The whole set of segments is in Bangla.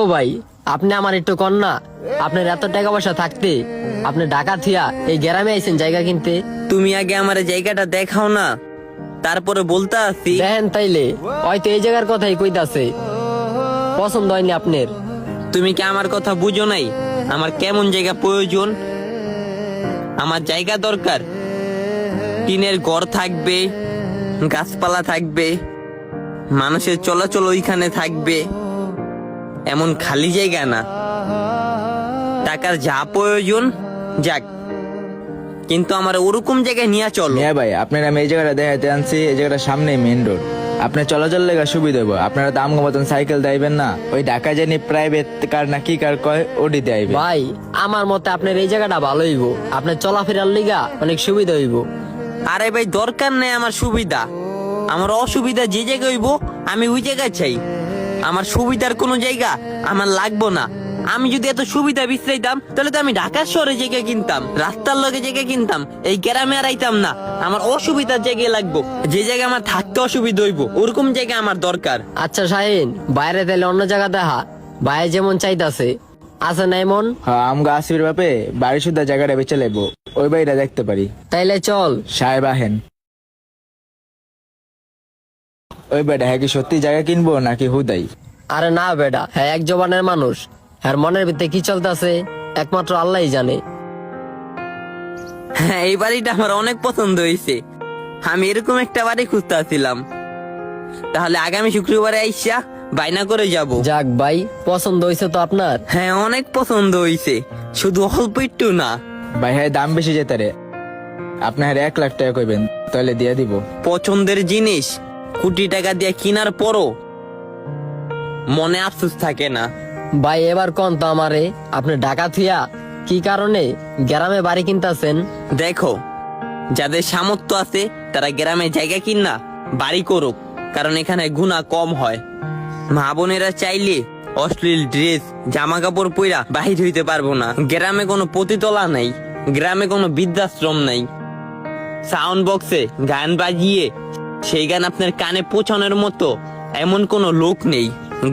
ও ভাই, আপনি আমার একটু কন্যা, আপনার এত টাকা পয়সা থাকতে আপনি ঢাকা থিয়া এই গ্রামে আইছেন জায়গা কিনতে। তুমি আগে আমার জায়গাটা দেখাও না, তারপরে বলতে আসি। দেখেন তাইলে হয়তো এই জায়গার কথাই কইতাছে, পছন্দ হয়নি আপনার। তুমি কি আমার কথা বুঝো নাই? আমার কেমন জায়গা প্রয়োজন? আমার জায়গা দরকার, টিনের ঘর থাকবে, গাছপালা থাকবে, মানুষের চলাচল ওইখানে থাকবে, এমন খালি জায়গা না। টাকার যা প্রয়োজন যাক, কিন্তু আমার ওরকম জায়গায় নিয়ে চলো। মিয়া ভাই, আপনার আমি এই জায়গাটা দেখাতে আনছি। এই জায়গাটা সামনে মেইন রোড, আপনার চলাচল লেগা সুবিধা হবো। আপনারা দাম মতন সাইকেল দেবেন না, ওই ঢাকা জানি প্রাইভেট কার না কি কার কয় ওডি দেবে। ভাই আমার মতে আপনার এই জায়গাটা ভালো হইব, আপনার চলাফেরার লিগা অনেক সুবিধা হইব। আরে ভাই, দরকার নেই আমার সুবিধা, আমার অসুবিধা যে জায়গায় হইব আমি ওই জায়গায় চাই। আমার সুবিধার কোনো জায়গা আমার লাগবো না। আমি যদি এত সুবিধা বিশ্রাইতাম তাহলে তো আমি ঢাকার শহরে জায়গা কিনতাম, রাস্তার লগে জায়গা কিনতাম, এই গ্রামে আর আইতাম না। আমার অসুবিধার জায়গায় লাগবো, যে জায়গায় আমার থাকতে অসুবিধা হইব ওরকম জায়গা আমার দরকার। আচ্ছা শাহিন, বাইরে তাইলে অন্য জায়গা দেখা, বাইরে যেমন চাইতাছে আছে না এমন। হ্যাঁ, আমগা আসির বাপে বাড়ি সুদ্ধা জায়গাটা বেঁচে লেবো, ওই বাড়িটা দেখতে পারি। তাইলে চল। সাহেব আহেন, ওই বেটা হ্যাঁ কি সত্যি জায়গা কিনবো নাকি হুদাই? আরে না বেটা, হ্যাঁ এক জবানের মানুষ, হ্যাঁ মনের ভিতরে কি চলতেছে একমাত্র আল্লাহই জানে। হ্যাঁ, এই বাড়িটা আমার অনেক পছন্দ হয়েছে। আমি এরকম একটা বাড়ি খুঁজতেছিলাম। তাহলে আগামী শুক্রবারে আইসা বাইনা করে যাব। যাক ভাই, পছন্দ হয়েছে তো আপনার। হ্যাঁ, অনেক পছন্দ হয়েছে, শুধু অল্প একটু না। ভাই হ্যাঁ, দাম বেশি যেতে রে, আপনার 1 লাখ টাকা কইবেন তাহলে দিয়ে দিব। পছন্দের জিনিস কোটি টাকা দিয়ে কেনার পরও মনে আফসোস থাকে না। ভাই এবার কোন তো আমারে, আপনি ঢাকা থিয়া কি কারণে গ্রামে বাড়ি কিনতেছেন? দেখো, যাদের সামর্থ্য আছে তারা গ্রামে জায়গা কিনা বাড়ি করুক, কারণ এখানে গুনাহ কম হয়। মা বোনেরা চাইলে অশ্লীল ড্রেস জামা কাপড় পইরা বাহির হইতে পারবো না। গ্রামে কোনো পতিতলা নাই, গ্রামে কোনো বৃদ্ধাশ্রম নাই। সাউন্ড বক্সে গান বাজিয়ে সেই গান আপনার কানে পৌঁছানোর মতো এমন কোনো লোক নেই।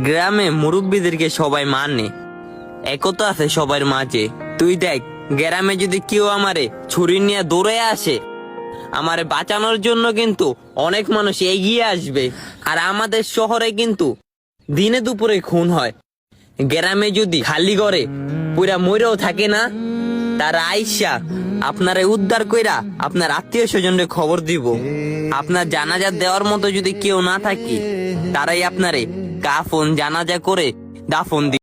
গ্রামে মুরব্বীদেরকে সবাই মানে, একতা আছে সবার মাঝে। তুই দেখ, গ্রামে যদি কেউ আমারে ছুরি নিয়ে দৌড়ে আসে, আমারে বাঁচানোর জন্য কিন্তু অনেক মানুষ এগিয়ে আসবে। আর আমাদের শহরে কিন্তু দিনে দুপুরে খুন হয়। গ্রামে যদি খালি ঘরে পুরা মইরাও থাকে না, তারা আইসা আপনারে উদ্ধার কইরা আপনার আত্মীয় স্বজনরে খবর দিব। আপনার জানাজা দেওয়ার মতো যদি কেউ না থাকি, তারাই আপনারে কাফন জানাজা করে দাফন দিব।